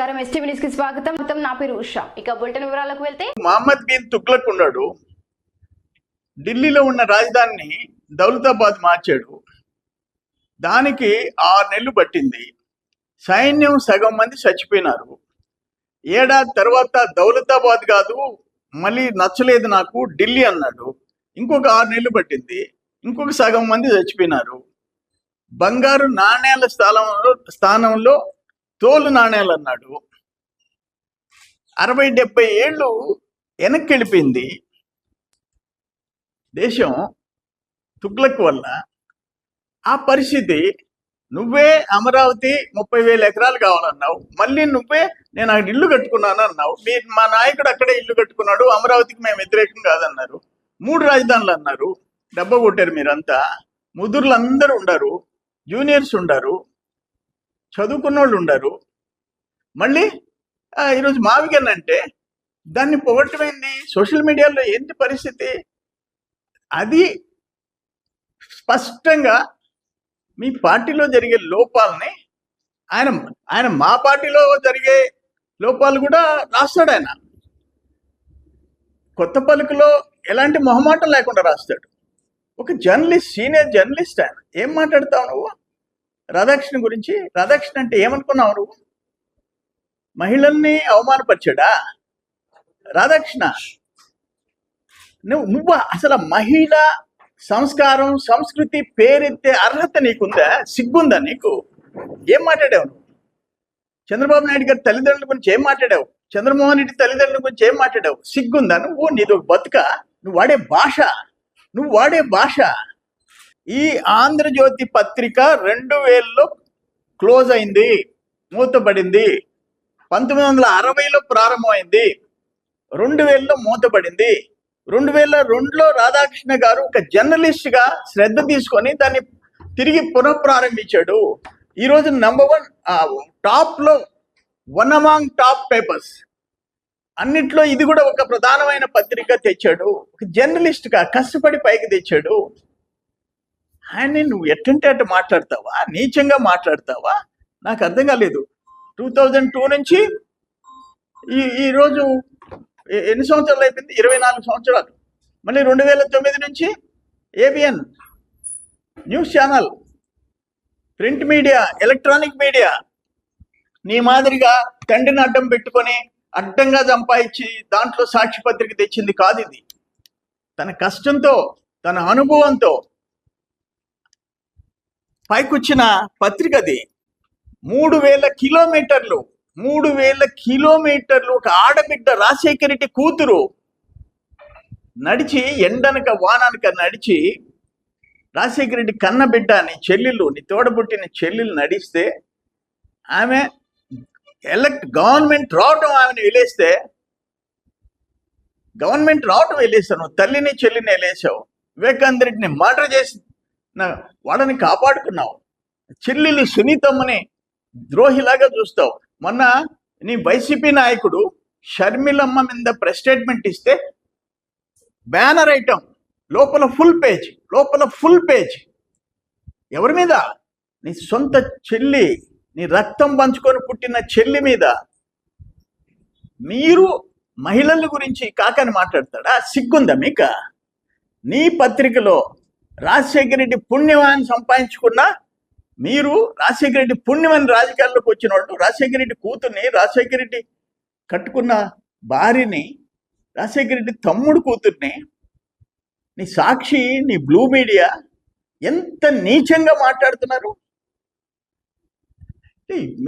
నమస్కారం STV news కి స్వాగతం. నా పేరు ఉషా. ఇక బులెటిన్ వివరాలకు వెళ్తే మహమ్మద్ బిన్ తుగ్లక్ ఉన్నాడు. ఢిల్లీలో ఉన్న రాజధానిని దౌలతాబాద్ మార్చాడు. దానికి 6 నెలలు పట్టింది. సైన్యం సగం మంది చచ్చిపోయినారు. ఏడాది తర్వాత దౌలతాబాద్ కాదు, మళ్ళీ నచ్చలేదు నాకు ఢిల్లీ అన్నాడు. ఇంకొక 6 నెలలు పట్టింది. ఇంకొక సగం మంది చచ్చిపోయినారు. బంగారు నాణేల స్థానంలో తోలు నాణేలు అన్నాడు. 60-70 ఏళ్ళు వెనక్కి వెళ్ళిపోయింది దేశం తుగ్లక్ వల్ల. ఆ పరిస్థితి, నువ్వే అమరావతి 30,000 ఎకరాలు కావాలన్నావు, మళ్ళీ నువ్వే నేను అక్కడ ఇల్లు కట్టుకున్నాను అన్నావు. మా నాయకుడు అక్కడే ఇల్లు కట్టుకున్నాడు, అమరావతికి మేము వ్యతిరేకం కాదన్నారు. 3 రాజధానులు అన్నారు. డబ్బ కొట్టారు మీరంతా. ముదురులు అందరూ ఉండరు, జూనియర్స్ ఉండరు, చదువుకున్న వాళ్ళు ఉండరు. మళ్ళీ ఈరోజు మావిగన్ అంటే దాన్ని పొగట్టమైంది. సోషల్ మీడియాలో ఏంటి పరిస్థితి? అది స్పష్టంగా మీ పార్టీలో జరిగే లోపాలని ఆయన మా పార్టీలో జరిగే లోపాలు కూడా రాస్తాడు. ఆయన కొత్త పలుకులో ఎలాంటి మొహమాటం లేకుండా రాస్తాడు. ఒక జర్నలిస్ట్, సీనియర్ జర్నలిస్ట్ ఆయన. ఏం మాట్లాడతావు నువ్వు రాధాకృష్ణ గురించి? రాధాకృష్ణ అంటే ఏమనుకున్నావు నువ్వు? మహిళల్ని అవమానపరిచాడా రాధాకృష్ణ? నువ్వు అసలు మహిళ సంస్కారం, సంస్కృతి పేరెత్తే అర్హత నీకుందా? సిగ్గుందా నీకు? ఏం మాట్లాడావు నువ్వు? చంద్రబాబు నాయుడు గారి తల్లిదండ్రుల గురించి ఏం మాట్లాడావు? చంద్రమోహన్ రెడ్డి తల్లిదండ్రుల గురించి ఏం మాట్లాడావు? సిగ్గుందా నువ్వు? నీదో బతుక? నువ్వు వాడే భాష. ఈ ఆంధ్రజ్యోతి పత్రిక 2000లో క్లోజ్ అయింది, మూతపడింది. 1960లో ప్రారంభమైంది, 2000లో మూతపడింది. 2002లో రాధాకృష్ణ గారు ఒక జర్నలిస్ట్ గా శ్రద్ధ తీసుకొని దాన్ని తిరిగి పునఃప్రారంభించాడు. ఈరోజు నంబర్ 1 టాప్లో, 1 అమాంగ్ టాప్ పేపర్స్ అన్నిట్లో ఇది కూడా ఒక ప్రధానమైన పత్రిక తెచ్చాడు. ఒక జర్నలిస్ట్ గా కష్టపడి పైకి తెచ్చాడు. ఆయన్ని నువ్వు ఎట్టంటే అట్టు మాట్లాడతావా? నీచంగా మాట్లాడతావా? నాకు అర్థం కాలేదు. 2002 నుంచి ఈరోజు ఎన్ని సంవత్సరాలు అయిపోయింది? 24 సంవత్సరాలు. మళ్ళీ 2009 నుంచి ABN news channel, print media, electronic media. నీ మాదిరిగా తండ్రిని అడ్డం పెట్టుకొని అడ్డంగా సంపాదించి దాంట్లో సాక్షి పత్రిక తెచ్చింది కాదు ఇది. తన కష్టంతో, తన అనుభవంతో పైకొచ్చిన పత్రికది. 3000 కిలోమీటర్లు ఒక ఆడబిడ్డ రాజశేఖర రెడ్డి కూతురు నడిచి, ఎండనక వాననక నడిచి, రాజశేఖర రెడ్డి కన్నబిడ్డ నీ చెల్లెలు, నీ తోడబుట్టిన చెల్లెలు నడిస్తే, ఆమె గవర్నమెంట్ రావటం ఆమెను వెలేస్తే, నువ్వు తల్లిని చెల్లిని వెలేసావు. వివేకానంద రెడ్డిని మర్డర్ చేసి వాళ్ళని కాపాడుకున్నావు. చెల్లెలు సునీతమ్మని ద్రోహిలాగా చూస్తావు. మొన్న నీ వైసీపీ నాయకుడు షర్మిలమ్మ మీద ప్రెస్ స్టేట్మెంట్ ఇస్తే బ్యానర్ ఐటమ్ లోపల ఫుల్ పేజ్ ఎవరి మీద? నీ సొంత చెల్లి, నీ రక్తం పంచుకొని పుట్టిన చెల్లి మీద. మీరు మహిళల గురించి కాకని మాట్లాడతాడా? సిగ్గుందా మీక? నీ పత్రికలో రాజశేఖర రెడ్డి పుణ్యమాన్ని సంపాదించుకున్నా మీరు, రాజశేఖర రెడ్డి పుణ్యమని రాజకీయాల్లోకి వచ్చిన వాళ్ళు, రాజశేఖర రెడ్డి కూతుర్ని, రాజశేఖర రెడ్డి కట్టుకున్న భార్యని, రాజశేఖర రెడ్డి తమ్ముడు కూతుర్ని, నీ సాక్షి, నీ బ్లూ మీడియా ఎంత నీచంగా మాట్లాడుతున్నారు.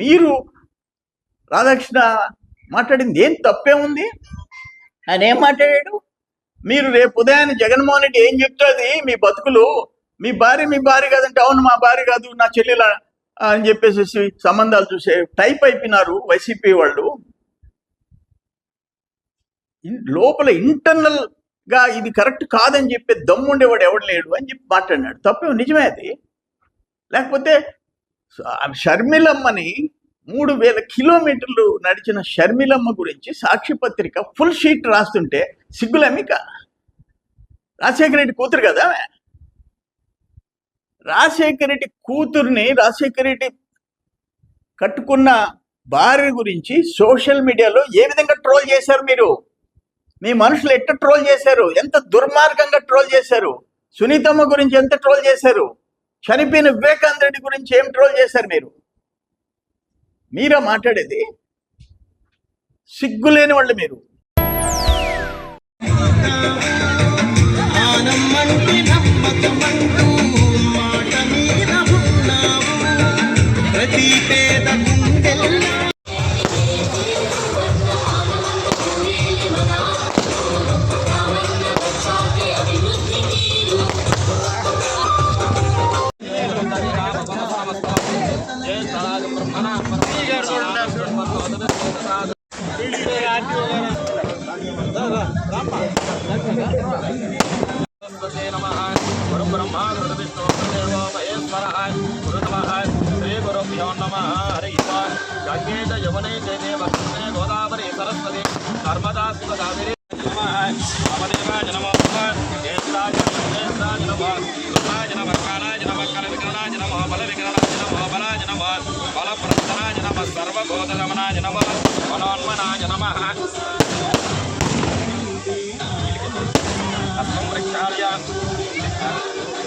మీరు రాధాకృష్ణ మాట్లాడింది ఏం తప్పే ఉంది? ఆయన ఏం మాట్లాడాడు? మీరు రేపు ఉదయాన్నే జగన్మోహన్ రెడ్డి ఏం చెప్తుంది, మీ బతుకులు, మీ భార్య కాదంటే, అవును మా భార్య కాదు నా చెల్లెల అని చెప్పేసి సంబంధాలు చూసే టైప్ అయిపోయినారు వైసీపీ వాళ్ళు. లోపల ఇంటర్నల్ గా ఇది కరెక్ట్ కాదని చెప్పే దమ్ముండేవాడు ఎవడు లేడు అని చెప్పి మాట్లాడినాడు. తప్పే, నిజమే అది. లేకపోతే షర్మిలమ్మని 3000 కిలోమీటర్లు నడిచిన షర్మిలమ్మ గురించి సాక్షి పత్రిక ఫుల్ షీట్ రాస్తుంటే సిగ్గులమ్మిక? రాజశేఖర రెడ్డి కూతురు కదా. రాజశేఖర రెడ్డి కూతుర్ని, రాజశేఖర రెడ్డి కట్టుకున్న భార్య గురించి సోషల్ మీడియాలో ఏ విధంగా ట్రోల్ చేశారు మీరు? మీ మనుషులు ఎట్ట ట్రోల్ చేశారు? ఎంత దుర్మార్గంగా ట్రోల్ చేశారు? సునీతమ్మ గురించి ఎంత ట్రోల్ చేశారు? చనిపోయిన వివేకానంద రెడ్డి గురించి ఏం ట్రోల్ చేశారు మీరు? మీరా మాట్లాడేది? సిగ్గులేని వాళ్ళు మీరు. గోదావరి సరస్వతి నర్మదా శివగామిని రామదేవాయ నమో జ్యేష్ఠాయ నమో రుద్రాయ నమో కాలాయ నమో కల వికరణాయ నమో బల వికరణాయ నమో బలాయ నమో బల ప్రసన్నాయ నమో సర్వభూత గమనాయ నమో మనోన్మనాయ నమః హస్తం వృక్షాయ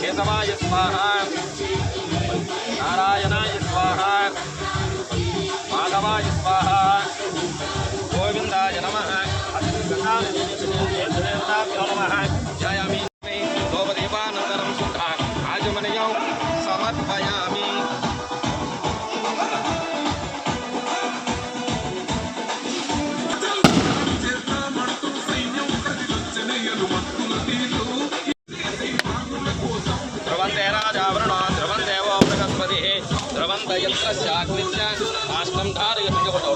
కేశవాయ స్వాహా నారాయణాయ స్వాహా మాధవాయ స్వాహా గోవిందాయ నమః దేవతాభ్యో నమః ధ్యాయామి లోపదీపానంతరం శుద్ధ ఆజమనయం సమర్పయామి. ధ్రువంతే రాజావరుణో ధ్రువం దేవో బృహస్పతిః ధ్రువంత యంత్రస్యాగ్నిశ్చ ఆష్టం ధారయతి కవటో.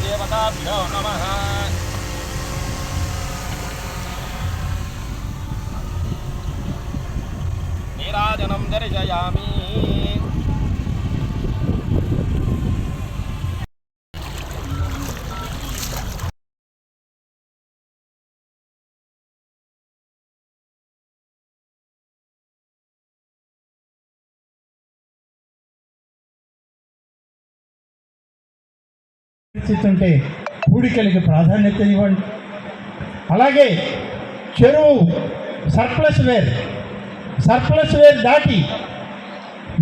దేవతాభ్యో నమః. నీరాజనం దర్శయామి. ఉంటే పూడికలకి ప్రాధాన్యత ఇవ్వండి. అలాగే చెరువు సర్ప్లస్ వేర్ దాటి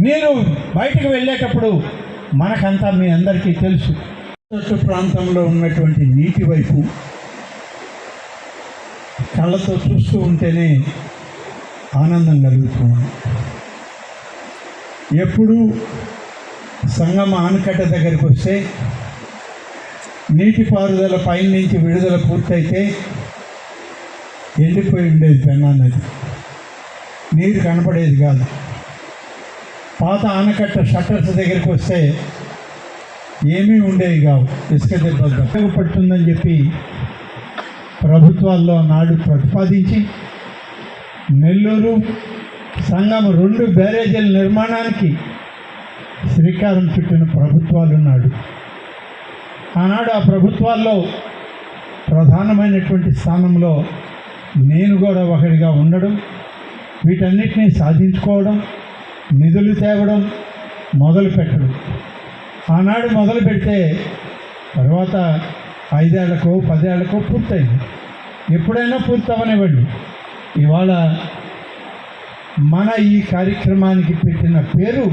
మీరు బయటకు వెళ్ళేటప్పుడు మనకంతా మీ అందరికీ తెలుసు, తట్టు ప్రాంతంలో ఉన్నటువంటి నీటి వైపు కళ్ళతో చూస్తూ ఉంటేనే ఆనందం కలుగుతుంది. ఎప్పుడు సంగమ ఆనకట్ట దగ్గరికి వస్తే నీటిపారుదల పైనుంచి విడుదల పూర్తయితే ఎండిపోయి ఉండేది పెన్నా నది, నీరు కనపడేది కాదు. పాత ఆనకట్ట షట్టర్స్ దగ్గరికి వస్తే ఏమీ ఉండేవి కావు, ఇసుక దెబ్బలు ఉపయోగపడుతుందని చెప్పి ప్రభుత్వాల్లో నాడు ప్రతిపాదించి నెల్లూరు సంగమ 2 బ్యారేజీల నిర్మాణానికి శ్రీకారం చుట్టిన ప్రభుత్వాలు నాడు. ఆనాడు ఆ ప్రభుత్వాల్లో ప్రధానమైనటువంటి స్థానంలో నేను కూడా ఒకటిగా ఉండడం, వీటన్నిటినీ సాధించుకోవడం, నిధులు తేవడం, మొదలు పెట్టడం. ఆనాడు మొదలు పెడితే తర్వాత 5 ఏళ్లకో 10 ఏళ్లకో పూర్తయింది. ఎప్పుడైనా పూర్తవనివ్వండి. ఇవాళ మన ఈ కార్యక్రమానికి పెట్టిన పేరు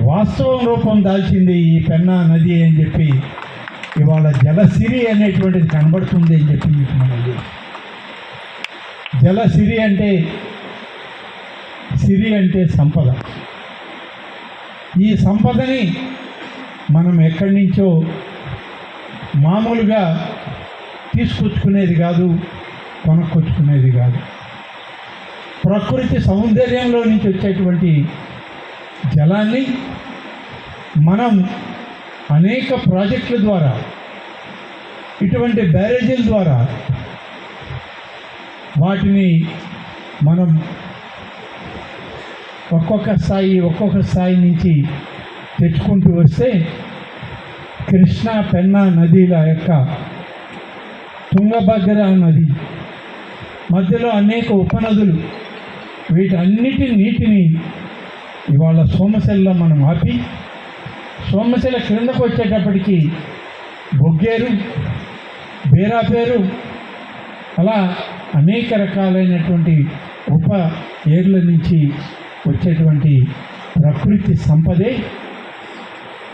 వాస్తవం రూపం దాల్చింది ఈ పెన్నా నది అని చెప్పి ఇవాళ జలసిరి అనేటువంటిది కనబడుతుంది అని చెప్పి మీకు మనం జలసిరి అంటే సిరి అంటే సంపద. ఈ సంపదని మనం ఎక్కడి నుంచో మామూలుగా తీసుకొచ్చుకునేది కాదు, కొనుక్కొచ్చుకునేది కాదు. ప్రకృతి సౌందర్యంలో నుంచి వచ్చేటువంటి జలాన్ని మనం అనేక ప్రాజెక్టుల ద్వారా, ఇటువంటి బ్యారేజీల ద్వారా వాటిని మనం ఒక్కొక్క స్థాయి నుంచి తెచ్చుకుంటూ వస్తే కృష్ణా పెన్నా నదిల యొక్క తుంగభద్ర నది మధ్యలో అనేక ఉపనదులు, వీటన్నిటి నీటిని ఇవాళ సోమశిలలో మనం ఆపి, సోమశిల క్రిందకు వచ్చేటప్పటికి బొగ్గేరు, బేరాపేరు, అలా అనేక రకాలైనటువంటి ఉప ఏర్ల నుంచి వచ్చేటువంటి ప్రకృతి సంపదే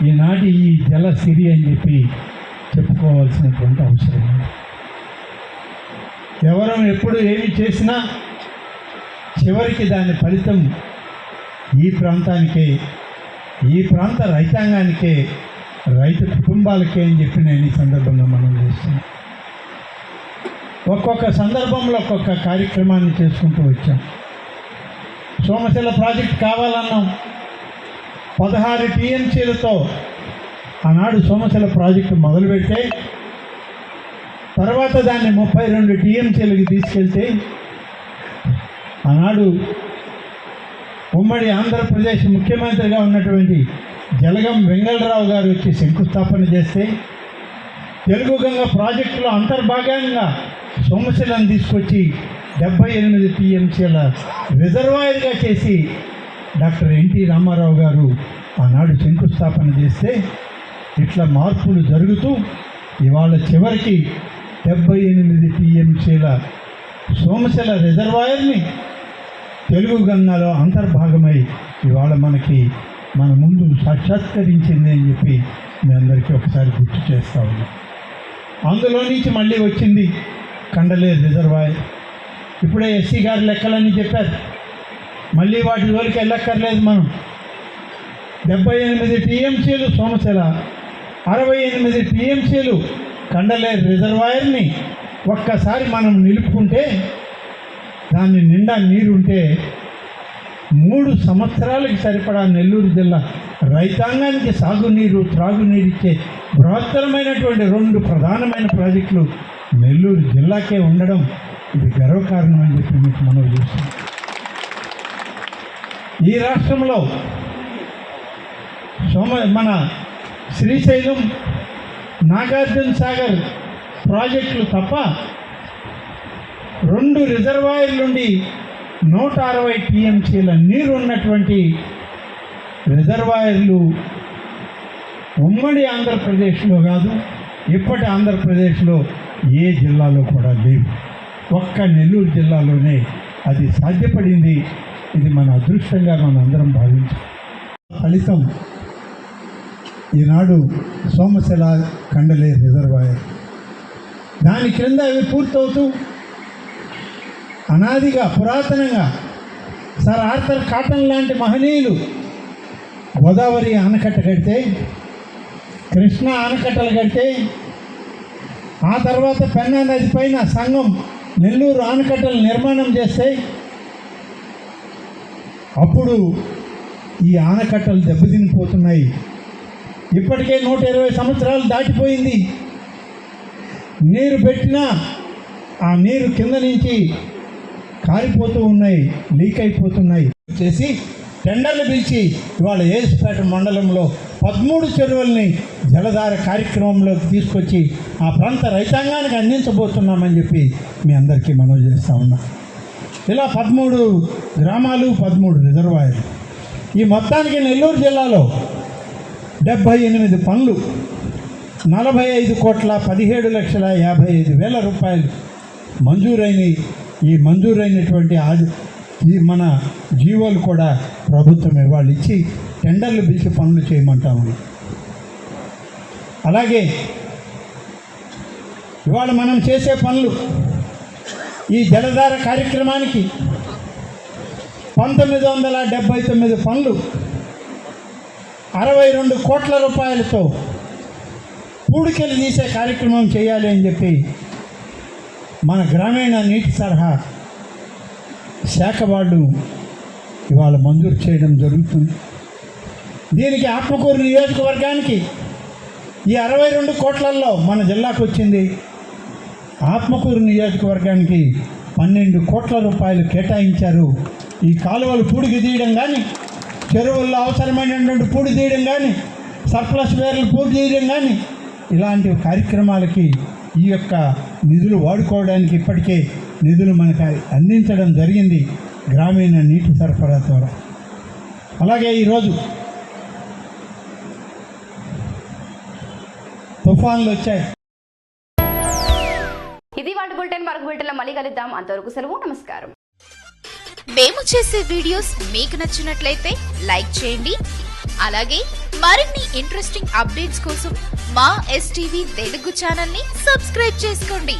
ఈనాటి ఈ జలసిరి అని చెప్పి చెప్పుకోవాల్సినటువంటి అవసరం ఉంది. ఎవరం ఎప్పుడు ఏమి చేసినా చివరికి దాని ఫలితం ఈ ప్రాంతానికే, ఈ ప్రాంత రైతాంగానికే, రైతు కుటుంబాలకే అని చెప్పి నేను ఈ సందర్భంగా మనం చేస్తున్నాం. ఒక్కొక్క సందర్భంలో ఒక్కొక్క కార్యక్రమాన్ని చేసుకుంటూ వచ్చాం. సోమశిల ప్రాజెక్ట్ కావాలన్నాం. 16 టీఎంసీలతో ఆనాడు సోమశిల ప్రాజెక్టు మొదలు పెడితే, తర్వాత దాన్ని 32 టీఎంసీలకి తీసుకెళ్తే, ఆనాడు ఉమ్మడి ఆంధ్రప్రదేశ్ ముఖ్యమంత్రిగా ఉన్నటువంటి జలగం వెంగళరావు గారు వచ్చి శంకుస్థాపన చేస్తే, తెలుగు గంగ ప్రాజెక్టులో అంతర్భాగంగా సోమశిలను తీసుకొచ్చి 78 టీఎంసీల రిజర్వాయర్గా చేసి డాక్టర్ ఎన్టీ రామారావు గారు ఆనాడు శంకుస్థాపన చేస్తే, ఇట్లా మార్పులు జరుగుతూ ఇవాళ చివరికి 78 టీఎంసీల సోమశిల రిజర్వాయర్ని తెలుగు గంగలో అంతర్భాగమై ఇవాళ మన ముందు సాక్షాత్కరించింది అని చెప్పి మీ అందరికీ ఒకసారి గుర్తు చేస్తూ ఉన్నాం. అందులో నుంచి మళ్ళీ వచ్చింది కండలేరు రిజర్వాయర్. ఇప్పుడే ఎస్సీ గారి లెక్కలన్నీ చెప్పారు, మళ్ళీ వాటి జోలికి వెళ్ళక్కర్లేదు. మనం 78 టీఎంసీలు సోమశిల, 68 టీఎంసీలు కండలేరు రిజర్వాయర్ని ఒక్కసారి మనం నిలుపుకుంటే, దాని నిండా నీరుంటే 3 సంవత్సరాలకి సరిపడా నెల్లూరు జిల్లా రైతాంగానికి సాగునీరు, త్రాగునీరు ఇచ్చే బృహత్తరమైనటువంటి 2 ప్రధానమైన ప్రాజెక్టులు నెల్లూరు జిల్లాకే ఉండడం ఇది గర్వకారణం అని చెప్పి మీకు మనవి చేస్తున్నాం. ఈ రాష్ట్రంలో మన శ్రీశైలం, నాగార్జున సాగర్ ప్రాజెక్టులు తప్ప 2 రిజర్వాయర్ల నుండి 160 టీఎంసీల నీరు ఉన్నటువంటి రిజర్వాయర్లు ఉమ్మడి ఆంధ్రప్రదేశ్లో కాదు, ఇప్పటి ఆంధ్రప్రదేశ్లో ఏ జిల్లాలో కూడా లేవు. ఒక్క నెల్లూరు జిల్లాలోనే అది సాధ్యపడింది. ఇది మన అదృష్టంగా మనం అందరం భావించాం. ఫలితం ఈనాడు సోమశిల కండలేరు రిజర్వాయర్, దాని క్రింద అవి పూర్తవుతూ అనాదిగా పురాతనంగా సర్ ఆర్థర్ కాటన్ లాంటి మహనీయులు గోదావరి ఆనకట్ట కడితే, కృష్ణా ఆనకట్టలు కడితే, ఆ తర్వాత పెన్నా నది పైన సంగం నెల్లూరు ఆనకట్టలు నిర్మాణం చేస్తే, అప్పుడు ఈ ఆనకట్టలు దెబ్బతినిపోతున్నాయి. ఇప్పటికే 120 సంవత్సరాలు దాటిపోయింది. నీరు పెట్టినా ఆ నీరు కింద నుంచి కారిపోతూ ఉన్నాయి, లీక్ అయిపోతున్నాయి. చేసి టెండర్లు పిలిచి ఇవాళ ఏసుపేట మండలంలో 13 చెరువుల్ని జలధార కార్యక్రమంలోకి తీసుకొచ్చి ఆ ప్రాంత రైతాంగానికి అందించబోతున్నామని చెప్పి మీ అందరికీ మనవి చేస్తూ ఉన్నాం. ఇలా 13 గ్రామాలు, 13 రిజర్వాయర్లు. ఈ మొత్తానికి నెల్లూరు జిల్లాలో 78 పనులు 45,17,55,000 రూపాయలు మంజూరైనవి. ఈ మంజూరైనటువంటి ఈ మన జీవోలు కూడా ప్రభుత్వం ఇవాళ ఇచ్చి టెండర్లు పిలిచి పనులు చేయమంటాము. అలాగే ఇవాళ మనం చేసే పనులు, ఈ జలధార కార్యక్రమానికి 1979 పనులు 62 కోట్ల రూపాయలతో పూడికలు తీసే కార్యక్రమం చేయాలి అని చెప్పి మన గ్రామీణ నీటి సలహా శాఖ వాళ్ళు ఇవాళ మంజూరు చేయడం జరుగుతుంది. దీనికి ఆత్మకూరు నియోజకవర్గానికి ఈ 62 కోట్లలో మన జిల్లాకు వచ్చింది. ఆత్మకూరు నియోజకవర్గానికి 12 కోట్ల రూపాయలు కేటాయించారు. ఈ కాలువలు పూడికి తీయడం కానీ, చెరువుల్లో అవసరమైనటువంటి పూడి తీయడం కానీ, సర్ప్లస్ వేర్లు పూడి తీయడం కానీ, ఇలాంటి కార్యక్రమాలకి ఈ యొక్క నిధులు వాడుకోవడానికి ఇప్పటికే నిధులు మనకు అందించడం జరిగింది గ్రామీణ నీటి సరఫరా ద్వారా. అలాగే ఈరోజు తుఫాన్లు వచ్చాయి. ఇది వాటి బులెటిన్. మరొక బులెటిన్లో మళ్ళీ కలుద్దాం. అంతవరకు సెలవు. నమస్కారం. మేము చేసే వీడియోస్ మీకు నచ్చినట్లయితే లైక్ చేయండి. అలాగే మరిన్ని ఇంట్రెస్టింగ్ అప్డేట్స్ కోసం మా STV తెలుగు ఛానల్ ని సబ్స్క్రైబ్ చేసుకోండి.